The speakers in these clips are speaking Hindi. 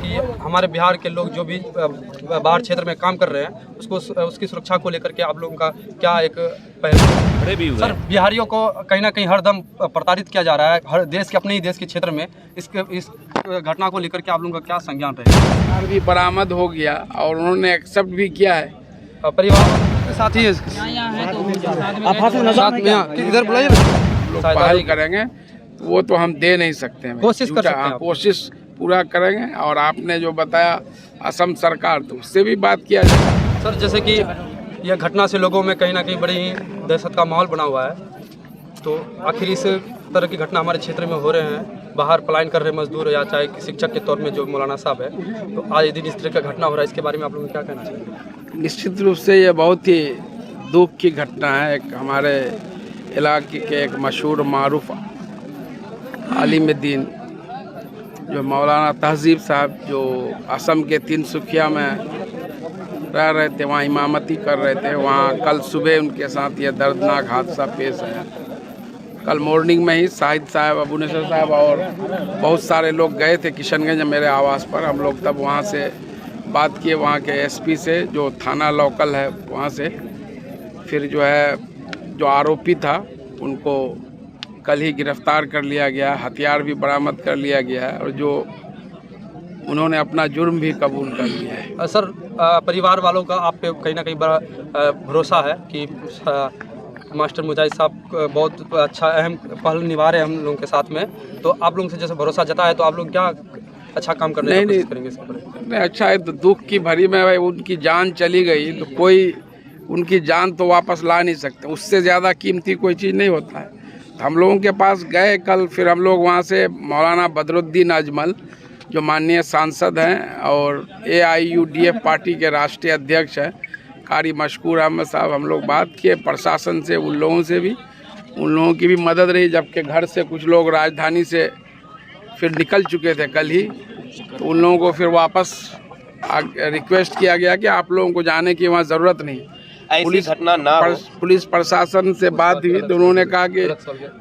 कि हमारे बिहार के लोग जो भी बाहर क्षेत्र में काम कर रहे हैं उसकी सुरक्षा को लेकर के आप लोगों का क्या एक पहल भी हुआ? सर, बिहारियों को कहीं ना कहीं हरदम प्रताड़ित किया जा रहा है हर देश के अपने ही देश के क्षेत्र में। इस घटना को लेकर के आप लोगों का क्या संज्ञान रहेगा? भी बरामद हो गया और उन्होंने एक्सेप्ट भी किया है। परिवार के साथ ही इधर बुलाइए, पहल करेंगे वो तो हम दे नहीं सकते हैं। कोशिश कर सकते हैं, कोशिश पूरा करेंगे। और आपने जो बताया असम सरकार, तो उससे भी बात किया जाएगा। सर, जैसे कि यह घटना से लोगों में कहीं ना कहीं बड़ी ही दहशत का माहौल बना हुआ है, तो आखिर इस तरह की घटना हमारे क्षेत्र में हो रहे हैं, बाहर पलायन कर रहे मजदूर या चाहे शिक्षक के तौर में जो मौलाना साहब है, तो आज दिन इस तरह का घटना हो रहा है, इसके बारे में आप लोगों को क्या कहना चाहिए? निश्चित रूप से ये बहुत ही दुख की घटना है। एक हमारे इलाके के एक मशहूर मारूफ आलिम-ए-दीन जो मौलाना तहजीब साहब, जो असम के तिनसुकिया में रह रहे थे, वहाँ इमामती कर रहे थे, वहाँ कल सुबह उनके साथ ये दर्दनाक हादसा पेश आया। कल मॉर्निंग में ही शाहिद साहब, अबू नसर साहब और बहुत सारे लोग गए थे किशनगंज मेरे आवास पर। हम लोग तब वहाँ से बात किए, वहाँ के एसपी से, जो थाना लोकल है वहाँ से। फिर जो है जो आरोपी था उनको कल ही गिरफ्तार कर लिया गया, हथियार भी बरामद कर लिया गया है और जो उन्होंने अपना जुर्म भी कबूल कर लिया है। सर, परिवार वालों का आप पे कहीं ना कहीं बड़ा भरोसा है कि मास्टर मुजाहिद साहब बहुत अच्छा अहम पहल निभा रहे हैं हम लोगों के साथ में, तो आप लोगों से जैसे भरोसा जता है, तो आप लोग क्या अच्छा काम करने की कोशिश करेंगे? नहीं, अच्छा है। तो दुख की भरी में भाई उनकी जान चली गई, तो कोई उनकी जान तो वापस ला नहीं सकते, उससे ज़्यादा कीमती कोई चीज़ नहीं होता है। तो हम लोगों के पास गए कल, फिर हम लोग वहाँ से मौलाना बदरुद्दीन अजमल जो माननीय सांसद हैं और AIUDF पार्टी के राष्ट्रीय अध्यक्ष हैं, कारी मशकूर अहमद साहब, हम लोग बात किए प्रशासन से, उन लोगों से भी, उन लोगों की भी मदद रही। जबकि घर से कुछ लोग राजधानी से फिर निकल चुके थे कल ही, तो उन लोगों को फिर वापस रिक्वेस्ट किया गया कि आप लोगों को जाने की वहाँ ज़रूरत नहीं। पुलिस प्रशासन से बात हुई तो उन्होंने कहा कि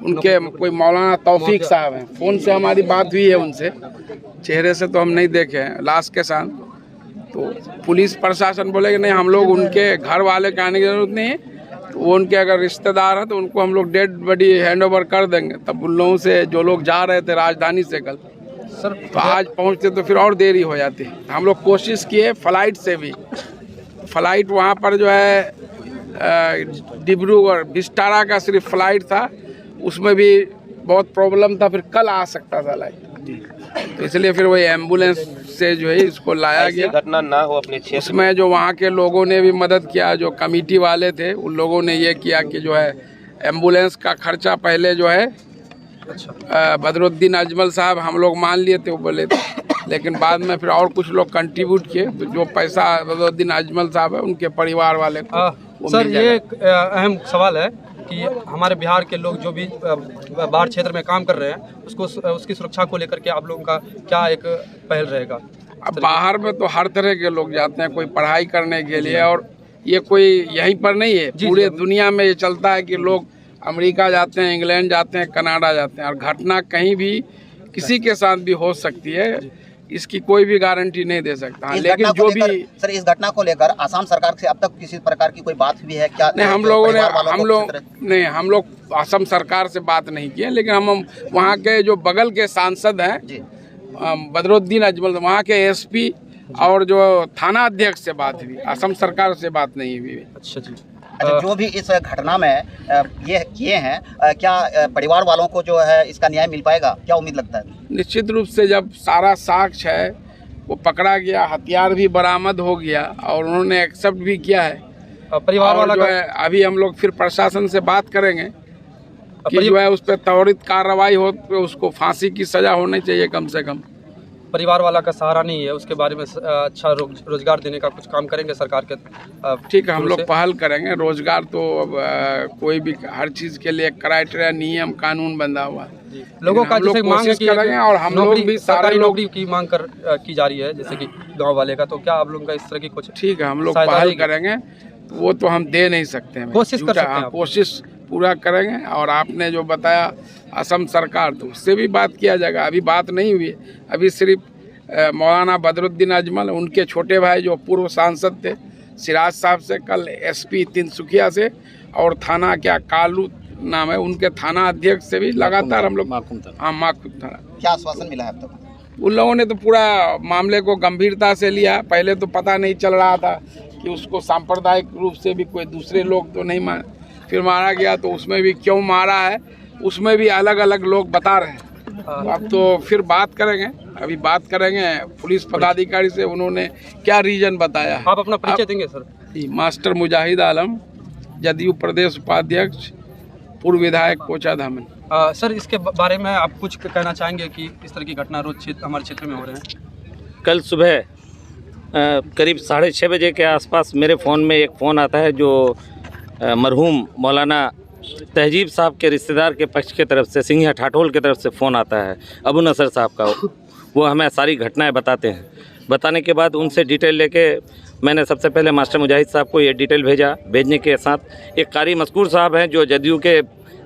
उनके कोई मौलाना तौफीक साहब हैं, फ़ोन से हमारी बात हुई है उनसे, चेहरे से तो हम नहीं देखे हैं लाश के साथ। तो पुलिस प्रशासन बोले कि नहीं, हम लोग उनके घर वाले के आने की ज़रूरत नहीं है, तो वो उनके अगर रिश्तेदार हैं तो उनको हम लोग डेड बॉडी हैंड ओवर कर देंगे। तब उन लोगों से जो लोग जा रहे थे राजधानी से कल, सर, तो आज पहुंचते तो फिर और देरी हो जाती। हम लोग कोशिश किए फ्लाइट से भी, फ्लाइट वहाँ पर जो है डिब्रूगढ़ बिस्टारा का सिर्फ फ्लाइट था, उसमें भी बहुत प्रॉब्लम था, फिर कल आ सकता था लाइट, तो इसलिए फिर वही एम्बुलेंस से जो है इसको लाया गया। घटना ना हो अपने क्षेत्र उसमें जो वहाँ के लोगों ने भी मदद किया, जो कमेटी वाले थे उन लोगों ने ये किया कि जो है एम्बुलेंस का खर्चा पहले जो है बदरुद्दीन अजमल साहब हम लोग मान लिए थे, वो बोले थे, लेकिन बाद में फिर और कुछ लोग कंट्रीब्यूट किए, तो जो पैसा बदरुद्दीन अजमल साहब है उनके परिवार वाले को सर, ये एक अहम सवाल है कि हमारे बिहार के लोग जो भी बाहर क्षेत्र में काम कर रहे हैं उसकी सुरक्षा को लेकर के आप लोगों का क्या एक पहल रहेगा? अब बाहर में तो हर तरह के लोग जाते हैं, कोई पढ़ाई करने के लिए, और ये कोई यहीं पर नहीं है, पूरे दुनिया में ये चलता है कि लोग अमेरिका जाते हैं, इंग्लैंड जाते हैं, कनाडा जाते हैं, और घटना कहीं भी किसी के साथ भी हो सकती है, इसकी कोई भी गारंटी नहीं दे सकता। लेकिन जो भी सर, इस घटना को लेकर असम सरकार से अब तक किसी प्रकार की कोई बात हुई है क्या? नहीं, हम लोग असम सरकार से बात नहीं किए, लेकिन हम वहाँ के जो बगल के सांसद हैं बदरुद्दीन अजमल, वहाँ के SP और जो थाना अध्यक्ष से बात हुई, असम सरकार से बात नहीं हुई। अच्छा जी। जो भी इस घटना में ये किए हैं, क्या परिवार वालों को जो है इसका न्याय मिल पाएगा, क्या उम्मीद लगता है? निश्चित रूप से जब सारा साक्ष्य है वो पकड़ा गया, हथियार भी बरामद हो गया और उन्होंने एक्सेप्ट भी किया है, परिवार वाला जो है अभी हम लोग फिर प्रशासन से बात करेंगे कि जो है उस पर त्वरित कार्रवाई हो, तो उसको फांसी की सजा होनी चाहिए कम से कम। परिवार वाला का सहारा नहीं है, उसके बारे में अच्छा रोजगार देने का कुछ काम करेंगे सरकार के? ठीक है, हम लोग पहल करेंगे। रोजगार तो अब कोई भी हर चीज़ के लिए क्राइटेरिया, नियम, कानून बंधा हुआ है। लोगों का जैसे मांग है कि करेंगे, और हम लोग भी सारे नौकरी की मांग की जा रही है, जैसे कि गांव वाले का, तो क्या आप लोगों का इस तरह की कुछ? ठीक है, हम लोग पहल करेंगे, वो तो हम दे नहीं सकते हैं, कोशिश कर सकते हैं, कोशिश पूरा करेंगे। और आपने जो बताया असम सरकार, तो उससे भी बात किया जाएगा। अभी बात नहीं हुई है, अभी सिर्फ मौलाना बदरुद्दीन अजमल, उनके छोटे भाई जो पूर्व सांसद थे सिराज साहब से, कल एसपी तिनसुकिया से, और थाना क्या कालू नाम है उनके थाना अध्यक्ष से भी लगातार हम लोग माकूम थाना। क्या आश्वासन मिला है अब तक? उन लोगों ने तो पूरा मामले को गंभीरता से लिया। पहले तो पता नहीं चल रहा था कि उसको सांप्रदायिक रूप से भी कोई दूसरे लोग तो नहीं मारे, फिर मारा गया तो उसमें भी क्यों मारा है उसमें भी अलग अलग लोग बता रहे हैं। अब तो फिर बात करेंगे, अभी बात करेंगे पुलिस पदाधिकारी से, उन्होंने क्या रीजन बताया है। आप अपना परिचय देंगे सर? मास्टर मुजाहिद आलम, जदयू प्रदेश उपाध्यक्ष, पूर्व विधायक कोचाधामन। सर, इसके बारे में आप कुछ कहना चाहेंगे कि इस तरह की घटना रोज हमारे क्षेत्र में हो रहे हैं? कल सुबह करीब 6:30 बजे के आसपास मेरे फ़ोन में एक फ़ोन आता है जो मरहूम मौलाना तहजीब साहब के रिश्तेदार के पक्ष के तरफ से, सिंघिया ठाठोल की तरफ से फ़ोन आता है अबू नसर साहब का। वो हमें सारी घटनाएं बताते हैं। बताने के बाद उनसे डिटेल लेके मैंने सबसे पहले मास्टर मुजाहिद साहब को ये डिटेल भेजा। भेजने के साथ एक कारी मस्कूर साहब हैं जो जदयू के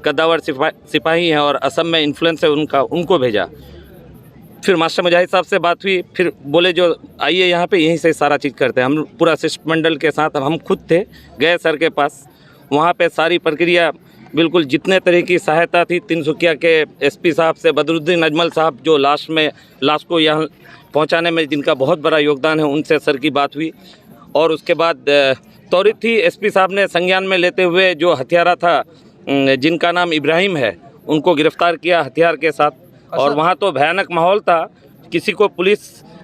कद्दावर सिपाही हैं और असम में इन्फ्लुएंस है उनका, उनको भेजा। फिर मास्टर मुजाहिद साहब से बात हुई, फिर बोले जो आइए यहाँ पे यहीं से सारा चीज़ करते हैं। हम पूरा शिष्टमंडल के साथ हम खुद थे, गए सर के पास, वहाँ पे सारी प्रक्रिया बिल्कुल जितने तरह की सहायता थी तिनसुकिया के एसपी साहब से, बदरुद्दीन अजमल साहब जो लाश को यहाँ पहुँचाने में जिनका बहुत बड़ा योगदान है, उनसे सर की बात हुई। और उसके बाद त्वरित ही एसपी साहब ने संज्ञान में लेते हुए जो हत्यारा था जिनका नाम इब्राहिम है उनको गिरफ्तार किया हथियार के साथ। और वहाँ तो भयानक माहौल था, किसी को पुलिस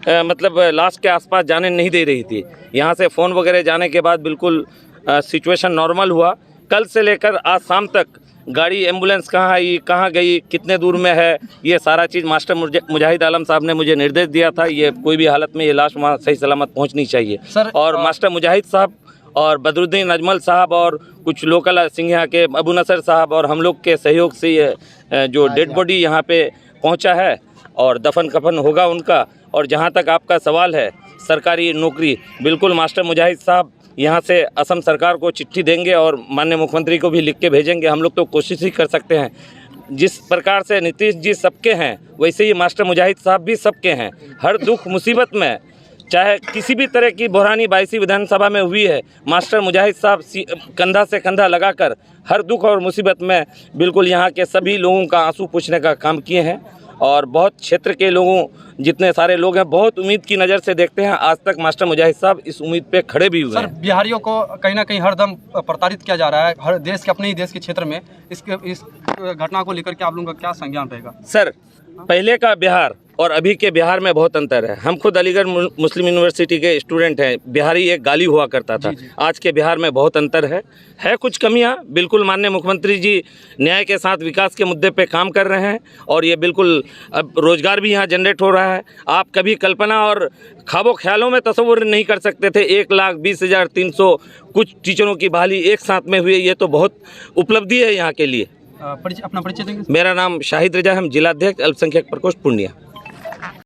मतलब लाश के आसपास जाने नहीं दे रही थी। यहाँ से फ़ोन वगैरह जाने के बाद बिल्कुल सिचुएशन नॉर्मल हुआ। कल से लेकर आज शाम तक गाड़ी एम्बुलेंस कहाँ आई, कहाँ गई, कितने दूर में है, ये सारा चीज़ मास्टर मुजाहिद आलम साहब ने मुझे निर्देश दिया था। ये कोई भी हालत में ये लाश वहाँ सही सलामत पहुँचनी चाहिए सर। और मास्टर मुजाहिद साहब और बदरुद्दीन अजमल साहब और कुछ लोकल सिंघिया के अबू नसर साहब और हम लोग के सहयोग से ये जो डेड बॉडी यहाँ पे पहुँचा है और दफन कफन होगा उनका। और जहाँ तक आपका सवाल है सरकारी नौकरी, बिल्कुल मास्टर मुजाहिद साहब यहाँ से असम सरकार को चिट्ठी देंगे और माननीय मुख्यमंत्री को भी लिख के भेजेंगे। हम लोग तो कोशिश ही कर सकते हैं, जिस प्रकार से नीतीश जी सबके हैं वैसे ही मास्टर मुजाहिद साहब भी सबके हैं। हर दुख मुसीबत में, चाहे किसी भी तरह की बहरानी 22वीं विधानसभा में हुई है, मास्टर मुजाहिद साहब कंधा से कंधा लगाकर हर दुख और मुसीबत में बिल्कुल यहाँ के सभी लोगों का आंसू पूछने का काम किए हैं। और बहुत क्षेत्र के लोगों, जितने सारे लोग हैं, बहुत उम्मीद की नज़र से देखते हैं। आज तक मास्टर मुजाहिद साहब इस उम्मीद पे खड़े भी हुए हैं। सर, बिहारियों को कहीं ना कहीं हरदम प्रताड़ित किया जा रहा है, हर देश के, अपने ही देश के क्षेत्र में। इस घटना को लेकर के आप लोगों का क्या संज्ञान रहेगा? सर, पहले का बिहार और अभी के बिहार में बहुत अंतर है। हम खुद अलीगढ़ मुस्लिम यूनिवर्सिटी के स्टूडेंट हैं। बिहारी एक गाली हुआ करता था, आज के बिहार में बहुत अंतर है कुछ कमियां। बिल्कुल माननीय मुख्यमंत्री जी न्याय के साथ विकास के मुद्दे पे काम कर रहे हैं और ये बिल्कुल अब रोजगार भी यहाँ जनरेट हो रहा है। आप कभी कल्पना और ख्वाबों ख्यालों में तस्वुर नहीं कर सकते थे 1,20,300 कुछ टीचरों की बहाली एक साथ में हुई। ये तो बहुत उपलब्धि है यहाँ के लिए। अपना परिचय देंगे? मेरा नाम शाहिद रजा, हम जिलाध्यक्ष अल्पसंख्यक प्रकोष्ठ पूर्णिया।